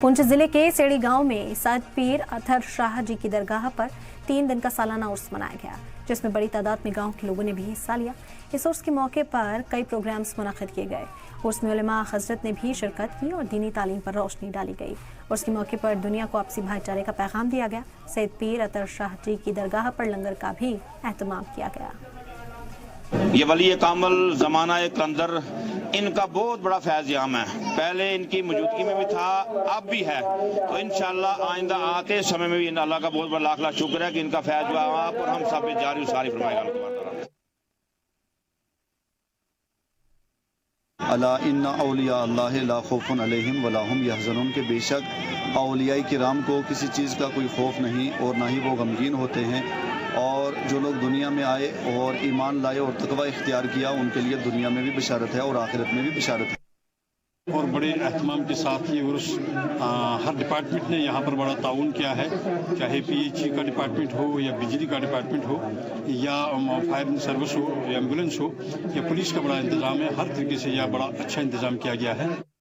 पुंछ जिले के सेड़ी गांव में सैयद पीर अतर शाह जी की दरगाह पर 3 दिन का सालाना उर्स मनाया गया, जिसमें बड़ी तादाद में गांव के लोगों ने भी हिस्सा लिया। इस उर्स के मौके पर कई प्रोग्राम्स मुनक्किद किए गए। उर्स में उलमा हजरत ने भी शिरकत की और दीनी तालीम पर रोशनी डाली गई। उर्स के मौके पर दुनिया को आपसी भाईचारे का पैगाम दिया गया। सैयद पीर अतर शाह जी की दरगाह पर लंगर का भी एहतमाम किया गया। ये वली कामल ज़माना कलंदर, इनका बहुत बड़ा फैज़ याम है। पहले इनकी मौजूदगी में भी था, अब भी है। तो इंशाअल्लाह आइंदा आते समय में भी अल्लाह का बहुत बड़ा लाख लाख शुक्र है कि इनका फैज़ जो आप और हम सब पे जारी सारी फरमाएगा। अला इन्ना औलिया अल्लाह ला खौफुन अलैहिम वला हुम यहज़नून के बेशक औलिया किराम को किसी चीज़ का कोई खौफ नहीं और ना ही वो गमगीन होते हैं। और जो लोग दुनिया में आए और ईमान लाए और तकवा इख्तियार किया, उनके लिए दुनिया में भी बशारत है और आखिरत में भी बशारत है। और बड़े एहतमाम के साथ ये उर्स हर डिपार्टमेंट ने यहाँ पर बड़ा ताउन किया है, चाहे PHE का डिपार्टमेंट हो या बिजली का डिपार्टमेंट हो या फायर सर्विस हो या एम्बुलेंस हो या पुलिस का बड़ा इंतज़ाम है। हर तरीके से यह बड़ा अच्छा इंतज़ाम किया गया है।